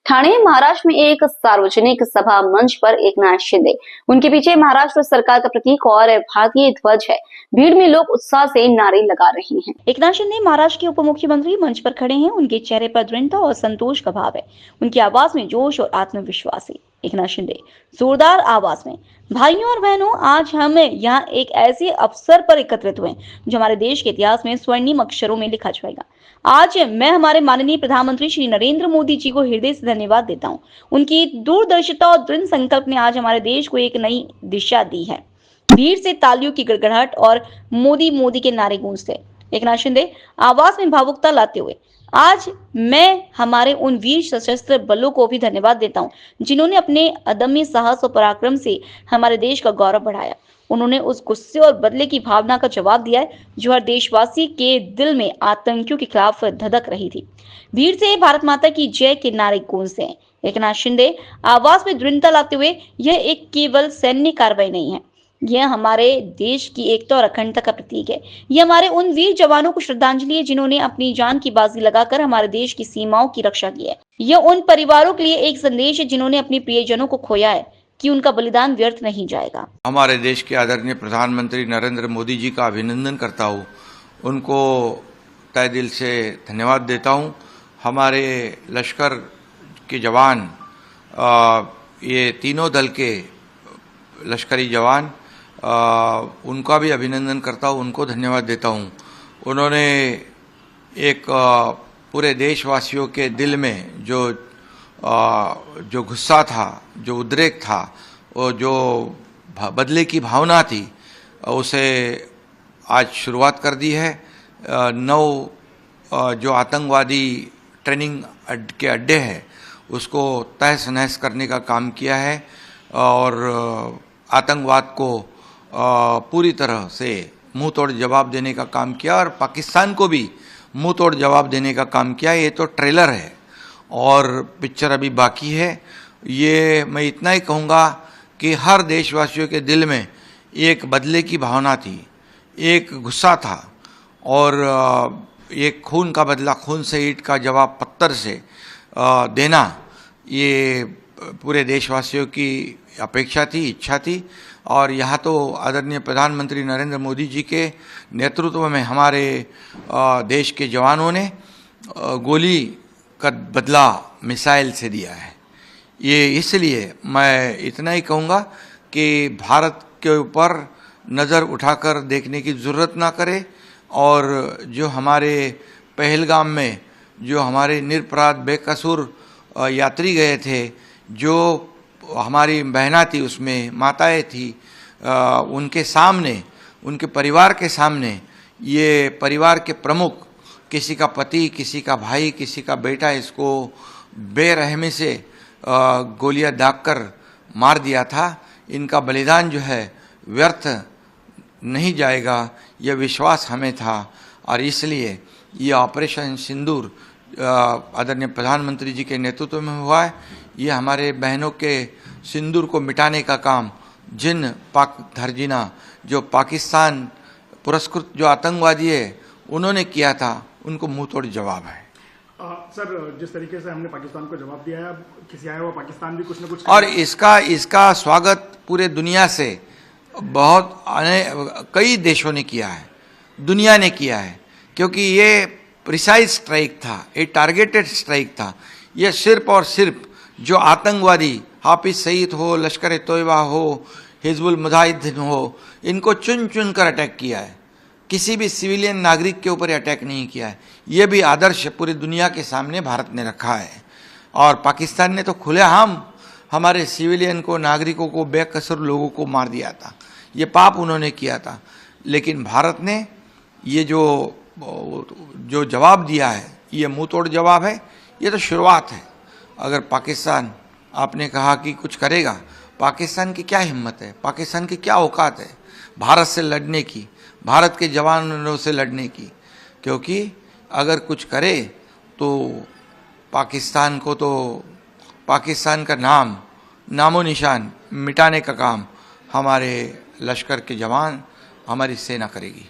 ठाणे महाराष्ट्र में एक सार्वजनिक सभा मंच पर एकनाथ शिंदे, उनके पीछे महाराष्ट्र सरकार का प्रतीक और भारतीय ध्वज है। भीड़ में लोग उत्साह से नारे लगा रहे हैं। एकनाथ शिंदे महाराष्ट्र के उप मुख्यमंत्री मंच पर खड़े हैं। उनके चेहरे पर दृढ़ता और संतोष का भाव है। उनकी आवाज में जोश और आत्मविश्वास है। एकनाथ शिंदे जोरदार आवाज में, भाइयों और बहनों, आज हम यहाँ एक ऐसे अवसर पर एकत्रित हुए जो हमारे देश के इतिहास में स्वर्णिम अक्षरों में लिखा जाएगा। आज मैं हमारे माननीय प्रधानमंत्री श्री नरेंद्र मोदी जी को हृदय से धन्यवाद देता हूँ। उनकी दूरदर्शिता और दृढ़ संकल्प ने आज हमारे देश को एक नई दिशा दी है। भीड़ से तालियों की गड़गड़ाहट और मोदी मोदी के नारे गूंजते। एकनाथ शिंदे आवाज में भावुकता लाते हुए, आज मैं हमारे उन वीर सशस्त्र बलों को भी धन्यवाद देता हूं जिन्होंने अपने अदम्य साहस और पराक्रम से हमारे देश का गौरव बढ़ाया। उन्होंने उस गुस्से और बदले की भावना का जवाब दिया है जो हर देशवासी के दिल में आतंकियों के खिलाफ धधक रही थी। भीड़ से भारत माता की जय के नारे गूंजते हैं। एकनाथ शिंदे आवाज में दृढ़ता लाते हुए, यह एक केवल सैन्य कार्रवाई नहीं है, यह हमारे देश की एकता और अखंडता का प्रतीक है। यह हमारे उन वीर जवानों को श्रद्धांजलि है जिन्होंने अपनी जान की बाजी लगाकर हमारे देश की सीमाओं की रक्षा की है। यह उन परिवारों के लिए एक संदेश है जिन्होंने अपने प्रियजनों को खोया है कि उनका बलिदान व्यर्थ नहीं जाएगा। हमारे देश के आदरणीय प्रधानमंत्री नरेंद्र मोदी जी का अभिनंदन करता हूँ। उनको तहे दिल से धन्यवाद देता हूँ। हमारे लश्कर के जवान, ये तीनों दल के लश्करी जवान, उनका भी अभिनंदन करता हूँ, उनको धन्यवाद देता हूँ। उन्होंने एक पूरे देशवासियों के दिल में जो गुस्सा था, जो उद्रेक था और जो बदले की भावना थी, उसे आज शुरुआत कर दी है। 9 जो आतंकवादी ट्रेनिंग के अड्डे हैं उसको तहस नहस करने का काम किया है और आतंकवाद को पूरी तरह से मुंह तोड़ जवाब देने का काम किया और पाकिस्तान को भी मुंह तोड़ जवाब देने का काम किया। ये तो ट्रेलर है और पिक्चर अभी बाकी है। ये मैं इतना ही कहूँगा कि हर देशवासियों के दिल में एक बदले की भावना थी, एक गुस्सा था और एक खून का बदला खून से, ईंट का जवाब पत्थर से देना, ये पूरे देशवासियों की अपेक्षा थी, इच्छा थी। और यहाँ तो आदरणीय प्रधानमंत्री नरेंद्र मोदी जी के नेतृत्व में हमारे देश के जवानों ने गोली का बदला मिसाइल से दिया है। ये इसलिए मैं इतना ही कहूँगा कि भारत के ऊपर नज़र उठाकर देखने की ज़रूरत ना करे और जो हमारे पहलगाम में जो हमारे निरपराध बेकसूर यात्री गए थे, जो हमारी बहना थी, उसमें माताएं थी, उनके सामने, उनके परिवार के सामने, ये परिवार के प्रमुख, किसी का पति, किसी का भाई, किसी का बेटा, इसको बेरहमी से गोलियां दागकर मार दिया था। इनका बलिदान जो है व्यर्थ नहीं जाएगा, यह विश्वास हमें था और इसलिए ये ऑपरेशन सिंदूर आदरणीय प्रधानमंत्री जी के नेतृत्व में हुआ है। ये हमारे बहनों के सिंदूर को मिटाने का काम जिन पाक धरजीना, जो पाकिस्तान पुरस्कृत जो आतंकवादी है, उन्होंने किया था, उनको मुंह तोड़ जवाब है। सर, जिस तरीके से हमने पाकिस्तान को जवाब दिया है, अब किसी आया हुआ पाकिस्तान भी कुछ न कुछ, और इसका स्वागत पूरे दुनिया से कई देशों ने किया है, दुनिया ने किया है, क्योंकि ये प्रिसाइज स्ट्राइक था, एक टारगेटेड स्ट्राइक था। ये सिर्फ और सिर्फ जो आतंकवादी हाफिज सईद हो, लश्कर तोयबा हो, हिजबुल मुजाहिदीन हो, इनको चुन चुन कर अटैक किया है। किसी भी सिविलियन नागरिक के ऊपर अटैक नहीं किया है। ये भी आदर्श पूरी दुनिया के सामने भारत ने रखा है और पाकिस्तान ने तो खुलेआम हमारे सिविलियन को, नागरिकों को, बेकसूर लोगों को मार दिया था। ये पाप उन्होंने किया था, लेकिन भारत ने ये जो जवाब दिया है, ये मुंह तोड़ जवाब है। ये तो शुरुआत है। अगर पाकिस्तान, आपने कहा कि कुछ करेगा, पाकिस्तान की क्या हिम्मत है, पाकिस्तान की क्या औकात है भारत से लड़ने की, भारत के जवानों से लड़ने की? क्योंकि अगर कुछ करे तो पाकिस्तान को, तो पाकिस्तान का नामो निशान मिटाने का काम हमारे लश्कर के जवान, हमारी सेना करेगी।